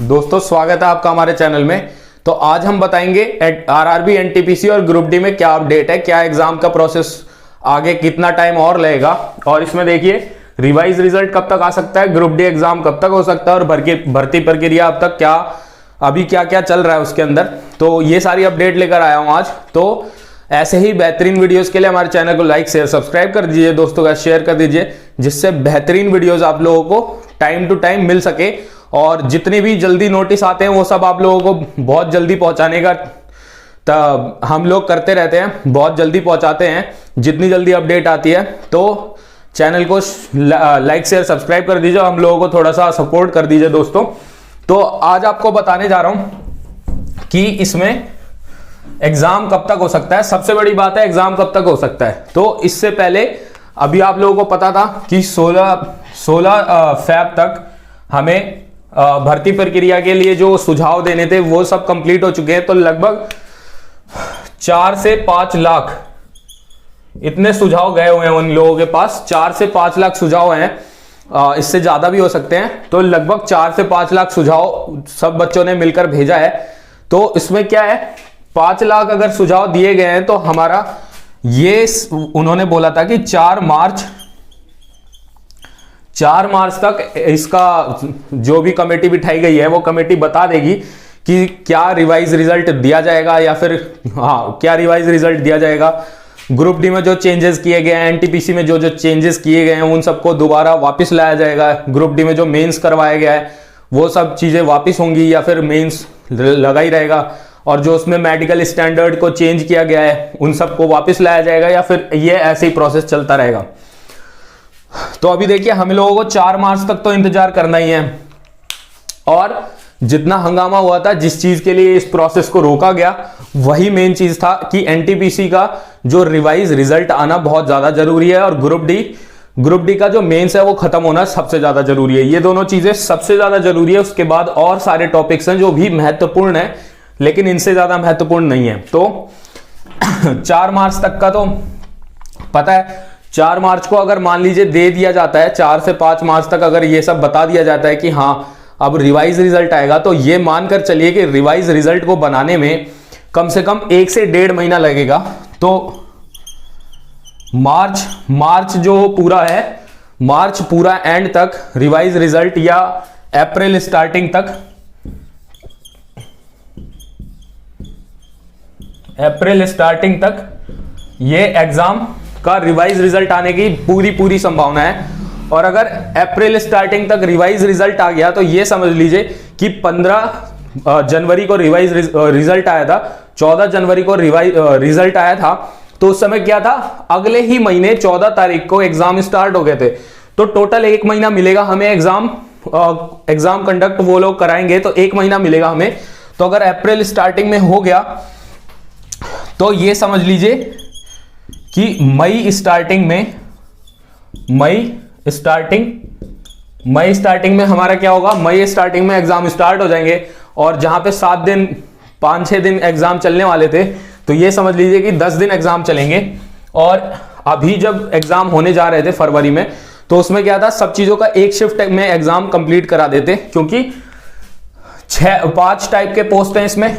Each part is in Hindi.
दोस्तों स्वागत है आपका हमारे चैनल में। तो आज हम बताएंगे आरआरबी, एनटीपीसी और ग्रुप डी में क्या अपडेट है, क्या एग्जाम का प्रोसेस आगे कितना टाइम और लगेगा, और इसमें देखिए रिवाइज रिजल्ट कब तक आ सकता है, ग्रुप डी एग्जाम कब तक हो सकता है, और भर्ती प्रक्रिया अब तक अभी क्या क्या चल रहा है उसके अंदर। तो ये सारी अपडेट लेकर आया हूं आज। तो ऐसे ही बेहतरीन वीडियोस के लिए हमारे चैनल को लाइक शेयर सब्सक्राइब कर दीजिए, दोस्तों का शेयर कर दीजिए, जिससे बेहतरीन वीडियोस आप लोगों को टाइम टू टाइम मिल सके। और जितने भी जल्दी नोटिस आते हैं वो सब आप लोगों को बहुत जल्दी पहुंचाने का हम लोग करते रहते हैं, बहुत जल्दी पहुंचाते हैं जितनी जल्दी अपडेट आती है। तो चैनल को लाइक शेयर सब्सक्राइब कर दीजिए, हम लोगों को थोड़ा सा सपोर्ट कर दीजिए दोस्तों। तो आज आपको बताने जा रहा हूं कि इसमें एग्जाम कब तक हो सकता है। सबसे बड़ी बात है एग्जाम कब तक हो सकता है। तो इससे पहले अभी आप लोगों को पता था कि 16 फैब तक हमें भर्ती प्रक्रिया के लिए जो सुझाव देने थे वो सब कंप्लीट हो चुके हैं। तो लगभग 4 से 5 लाख इतने सुझाव गए हुए हैं उन लोगों के पास। 4 से 5 लाख सुझाव हैं, इससे ज्यादा भी हो सकते हैं। तो लगभग 4 से 5 लाख सुझाव सब बच्चों ने मिलकर भेजा है। तो इसमें क्या है, 5 लाख अगर सुझाव दिए गए हैं तो हमारा ये उन्होंने बोला था कि 4 मार्च तक इसका जो भी कमेटी बिठाई गई है वो कमेटी बता देगी कि क्या रिवाइज रिजल्ट दिया जाएगा, या फिर क्या रिवाइज रिजल्ट दिया जाएगा। ग्रुप डी में जो चेंजेस किए गए हैं, एनटीपीसी में जो जो चेंजेस किए गए हैं उन सबको दोबारा वापस लाया जाएगा। ग्रुप डी में जो मेंस करवाया गया है वो सब चीजें वापस होंगी, या फिर मेंस लगा ही रहेगा। और जो उसमें मेडिकल स्टैंडर्ड को चेंज किया गया है उन सबको वापस लाया जाएगा, या फिर ये ऐसे ही प्रोसेस चलता रहेगा। तो अभी देखिए हम लोगों को 4 मार्च तक तो इंतजार करना ही है। और जितना हंगामा हुआ था, जिस चीज के लिए इस प्रोसेस को रोका गया, वही मेन चीज था कि एनटीपीसी का जो रिवाइज रिजल्ट आना बहुत ज्यादा जरूरी है, और ग्रुप डी का जो मेंस है वो खत्म होना सबसे ज्यादा जरूरी है। ये दोनों चीजें सबसे ज्यादा जरूरी है। उसके बाद और सारे टॉपिक्स हैं जो भी महत्वपूर्ण है, लेकिन इनसे ज्यादा महत्वपूर्ण नहीं है। तो 4 मार्च तक का तो पता है। 4 मार्च को अगर मान लीजिए दे दिया जाता है, 4 से 5 मार्च तक अगर ये सब बता दिया जाता है कि हाँ अब रिवाइज रिजल्ट आएगा, तो ये मानकर चलिए कि रिवाइज रिजल्ट को बनाने में कम से कम 1 से 1.5 महीना लगेगा। तो मार्च जो पूरा है, मार्च पूरा एंड तक रिवाइज रिजल्ट, या अप्रैल स्टार्टिंग तक ये एग्जाम का रिवाइज रिजल्ट आने की पूरी संभावना है। और अगर अप्रैल स्टार्टिंग तक रिवाइज रिजल्ट आ गया तो ये समझ लीजिए कि 15 जनवरी को रिवाइज रिजल्ट आया था, 14 जनवरी को रिजल्ट आया था। तो उस समय क्या था, अगले ही महीने 14 तारीख को एग्जाम स्टार्ट हो गए थे। तो टोटल 1 महीना मिलेगा हमें एग्जाम कंडक्ट वो लोग कराएंगे, तो 1 महीना मिलेगा हमें। तो अगर अप्रैल स्टार्टिंग में हो गया तो ये समझ लीजिए कि मई स्टार्टिंग में हमारा क्या होगा, मई स्टार्टिंग में एग्जाम स्टार्ट हो जाएंगे। और जहां पे 7 दिन 5-6 दिन एग्जाम चलने वाले थे, तो ये समझ लीजिए कि 10 दिन एग्जाम चलेंगे। और अभी जब एग्जाम होने जा रहे थे फरवरी में, तो उसमें क्या था, सब चीजों का एक शिफ्ट में एग्जाम कंप्लीट करा देते, क्योंकि 5 टाइप के पोस्ट हैं इसमें,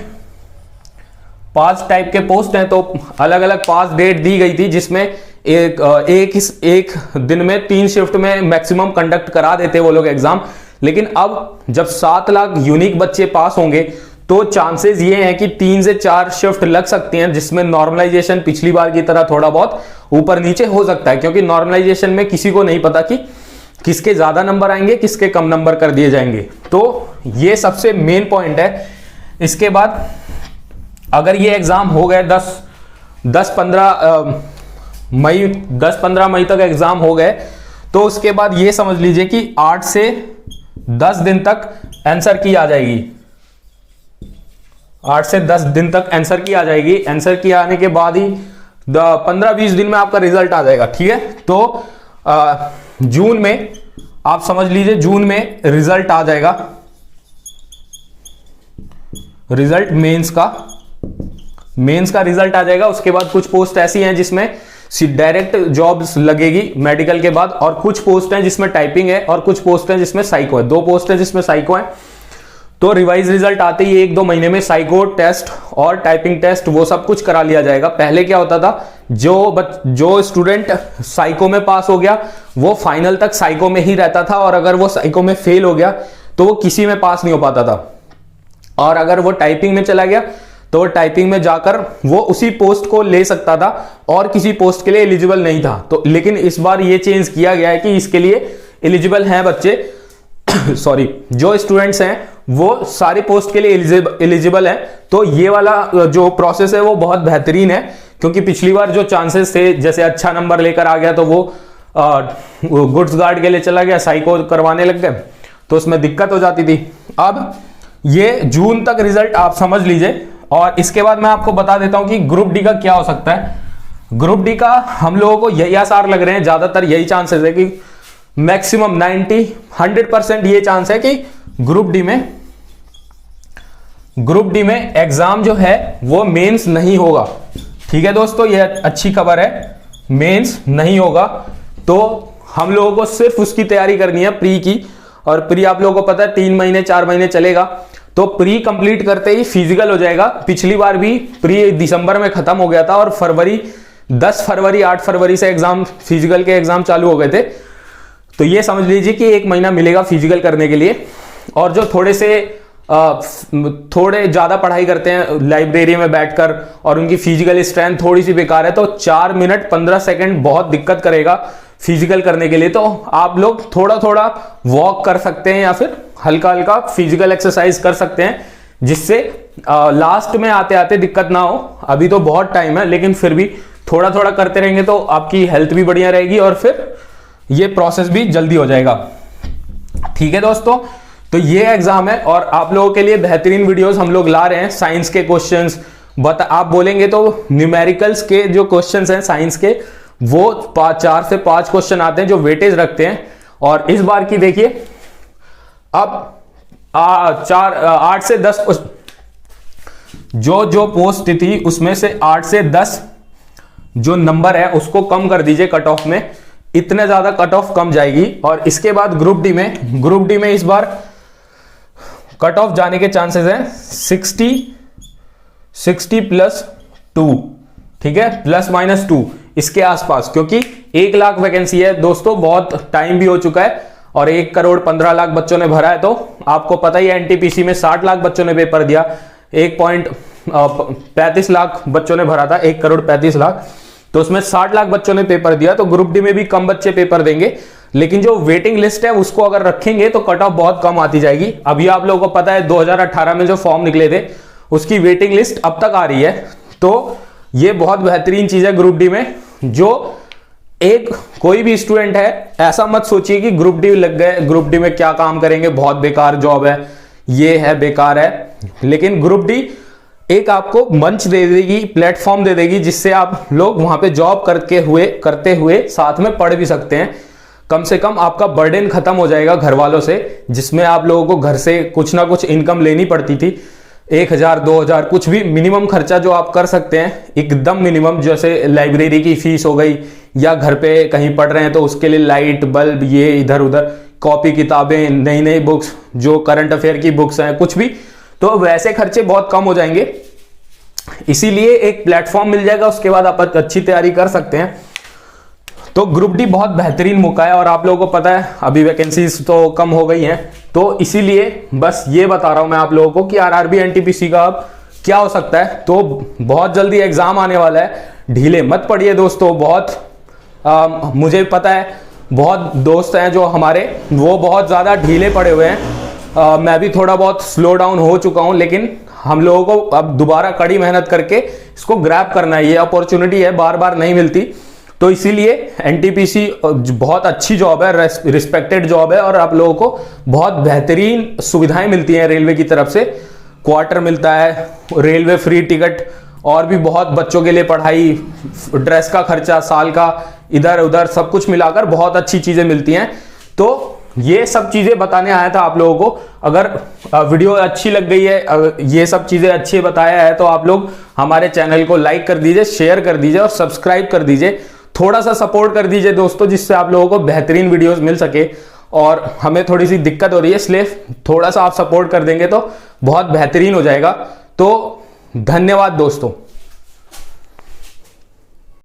5 टाइप के पोस्ट हैं। तो अलग अलग 5 डेट दी गई थी, जिसमें एक दिन में 3 शिफ्ट में मैक्सिमम कंडक्ट करा देते वो लोग एग्जाम। लेकिन अब जब 7 लाख यूनिक बच्चे पास होंगे, तो चांसेस ये हैं कि 3 से 4 शिफ्ट लग सकती हैं, जिसमें नॉर्मलाइजेशन पिछली बार की तरह थोड़ा बहुत ऊपर नीचे हो सकता है, क्योंकि नॉर्मलाइजेशन में किसी को नहीं पता कि किसके ज्यादा नंबर आएंगे, किसके कम नंबर कर दिए जाएंगे। तो ये सबसे मेन पॉइंट है। इसके बाद अगर ये एग्जाम हो गए 10-15 मई तक एग्जाम हो गए, तो उसके बाद ये समझ लीजिए कि 8 से 10 दिन तक आंसर की आ जाएगी। 8 से 10 दिन तक आंसर की आ जाएगी। आंसर की आने के बाद ही 15-20 दिन में आपका रिजल्ट आ जाएगा। ठीक है। तो जून में आप समझ लीजिए, जून में रिजल्ट आ जाएगा, रिजल्ट मेंस का रिजल्ट आ जाएगा। उसके बाद कुछ पोस्ट ऐसी हैं जिसमें डायरेक्ट जॉब्स लगेगी मेडिकल के बाद, और कुछ पोस्ट हैं जिसमें टाइपिंग है, और कुछ पोस्ट हैं जिसमें साइको है। 2 पोस्ट हैं जिसमें साइको है। तो रिवाइज रिजल्ट आते ही 1-2 महीने में साइको टेस्ट और टाइपिंग टेस्ट वो सब कुछ करा लिया जाएगा। पहले क्या होता था, जो स्टूडेंट साइको में पास हो गया वो फाइनल तक साइको में ही रहता था, और अगर वो साइको में फेल हो गया तो वो किसी में पास नहीं हो पाता था। और अगर वो टाइपिंग में चला गया तो वो टाइपिंग में जाकर वो उसी पोस्ट को ले सकता था और किसी पोस्ट के लिए एलिजिबल नहीं था। तो लेकिन इस बार ये चेंज किया गया है कि इसके लिए एलिजिबल हैं बच्चे सॉरी, जो स्टूडेंट्स हैं वो सारी पोस्ट के लिए एलिजिबल हैं। तो ये वाला जो प्रोसेस है वो बहुत बेहतरीन है, क्योंकि पिछली बार जो चांसेस थे, जैसे अच्छा नंबर लेकर आ गया तो वो गुड्स गार्ड के लिए चला गया, साइको करवाने लग गए, तो उसमें दिक्कत हो जाती थी। अब ये जून तक रिजल्ट आप समझ लीजिए, और इसके बाद मैं आपको बता देता हूं कि ग्रुप डी का क्या हो सकता है। ग्रुप डी का हम लोगों को यही आसार लग रहे हैं, ज्यादातर यही चांसेस है कि मैक्सिमम 100% ये चांस है कि ग्रुप डी में एग्जाम जो है वो मेंस नहीं होगा। ठीक है दोस्तों, ये अच्छी खबर है, मेंस नहीं होगा। तो हम लोगों को सिर्फ उसकी तैयारी करनी है, प्री की। और प्री आप लोगों को पता है 3 महीने 4 महीने चलेगा, तो प्री कंप्लीट करते ही फिजिकल हो जाएगा। पिछली बार भी प्री दिसंबर में खत्म हो गया था और 10 फरवरी 8 फरवरी से एग्जाम, फिजिकल के एग्जाम चालू हो गए थे। तो ये समझ लीजिए कि 1 महीना मिलेगा फिजिकल करने के लिए। और जो थोड़े ज्यादा पढ़ाई करते हैं लाइब्रेरी में बैठकर और उनकी फिजिकल स्ट्रेंथ थोड़ी सी बेकार है, तो 4 मिनट 15 सेकंड बहुत दिक्कत करेगा फिजिकल करने के लिए। तो आप लोग थोड़ा थोड़ा वॉक कर सकते हैं या फिर हल्का हल्का फिजिकल एक्सरसाइज कर सकते हैं, जिससे लास्ट में आते आते दिक्कत ना हो। अभी तो बहुत टाइम है, लेकिन फिर भी थोड़ा थोड़ा करते रहेंगे तो आपकी हेल्थ भी बढ़िया रहेगी और फिर ये प्रोसेस भी जल्दी हो जाएगा। ठीक है दोस्तों, तो ये एग्जाम है और आप लोगों के लिए बेहतरीन वीडियोस हम लोग ला रहे हैं। साइंस के क्वेश्चंस आप बोलेंगे तो न्यूमेरिकल्स के जो क्वेश्चंस हैं साइंस के, वो 4 से 5 क्वेश्चन आते हैं जो वेटेज रखते हैं। और इस बार की देखिए, अब 8 से 10 जो पोस्ट थी उसमें से 8 से 10 जो नंबर है उसको कम कर दीजिए कट ऑफ में, इतने ज्यादा कट ऑफ कम जाएगी। और इसके बाद ग्रुप डी में इस बार कट ऑफ जाने के चांसेस हैं 60+2, ठीक है, ±2 इसके आसपास, क्योंकि 1 लाख वैकेंसी है दोस्तों, बहुत टाइम भी हो चुका है और 1,15,00,000 बच्चों ने भरा है। तो आपको पता ही है एनटीपीसी में 60 लाख बच्चों ने पेपर दिया, 1.35 लाख बच्चों ने भरा था, 1,35,00,000, तो उसमें 60 लाख बच्चों ने पेपर दिया। तो ग्रुप डी में भी कम बच्चे पेपर देंगे, लेकिन जो वेटिंग लिस्ट है उसको अगर रखेंगे तो कट ऑफ बहुत कम आती जाएगी। अभी आप लोगों को पता है 2018 में जो फॉर्म निकले थे उसकी वेटिंग लिस्ट अब तक आ रही है। तो ये बहुत बेहतरीन चीज है ग्रुप डी में। जो कोई भी स्टूडेंट है ऐसा मत सोचिए कि ग्रुप डी लग गए, ग्रुप डी में क्या काम करेंगे, बहुत बेकार जॉब है, ये है बेकार है। लेकिन ग्रुप डी एक आपको मंच दे देगी, प्लेटफॉर्म दे देगी, जिससे आप लोग वहां पे जॉब करते हुए साथ में पढ़ भी सकते हैं। कम से कम आपका बर्डन खत्म हो जाएगा घर वालों से, जिसमें आप लोगों को घर से कुछ ना कुछ इनकम लेनी पड़ती थी, 1,000 2,000 कुछ भी मिनिमम खर्चा जो आप कर सकते हैं, एकदम मिनिमम, जैसे लाइब्रेरी की फीस हो गई या घर पे कहीं पढ़ रहे हैं तो उसके लिए लाइट बल्ब, ये इधर उधर, कॉपी किताबें, नई नई बुक्स, जो करंट अफेयर की बुक्स हैं, कुछ भी, तो वैसे खर्चे बहुत कम हो जाएंगे। इसीलिए एक प्लेटफॉर्म मिल जाएगा, उसके बाद आप अच्छी तैयारी कर सकते हैं। तो ग्रुप डी बहुत बेहतरीन मौका है और आप लोगों को पता है अभी वैकेंसीज तो कम हो गई हैं, तो इसीलिए बस ये बता रहा हूं मैं आप लोगों को कि आरआरबी एनटीपीसी का अब क्या हो सकता है। तो बहुत जल्दी एग्जाम आने वाला है, ढीले मत पड़िए दोस्तों। मुझे पता है बहुत दोस्त हैं जो हमारे, वो बहुत ज्यादा ढीले पड़े हुए हैं। मैं भी थोड़ा बहुत स्लो डाउन हो चुका हूं, लेकिन हम लोगों को अब दोबारा कड़ी मेहनत करके इसको ग्रैब करना है। ये अपॉर्चुनिटी है, बार बार नहीं मिलती। तो इसीलिए एनटीपीसी बहुत अच्छी जॉब है, रिस्पेक्टेड जॉब है और आप लोगों को बहुत बेहतरीन सुविधाएं मिलती हैं रेलवे की तरफ से। क्वार्टर मिलता है, रेलवे फ्री टिकट, और भी बहुत बच्चों के लिए पढ़ाई, ड्रेस का खर्चा, साल का, इधर उधर सब कुछ मिलाकर बहुत अच्छी चीजें मिलती हैं। तो ये सब चीजें बताने आया था आप लोगों को। अगर वीडियो अच्छी लग गई है, ये सब चीजें अच्छी बताया है, तो आप लोग हमारे चैनल को लाइक कर दीजिए, शेयर कर दीजिए और सब्सक्राइब कर दीजिए। थोड़ा सा सपोर्ट कर दीजिए दोस्तों, जिससे आप लोगों को बेहतरीन वीडियोस मिल सके। और हमें थोड़ी सी दिक्कत हो रही है, इसलिए थोड़ा सा आप सपोर्ट कर देंगे तो बहुत बेहतरीन हो जाएगा। तो धन्यवाद दोस्तों।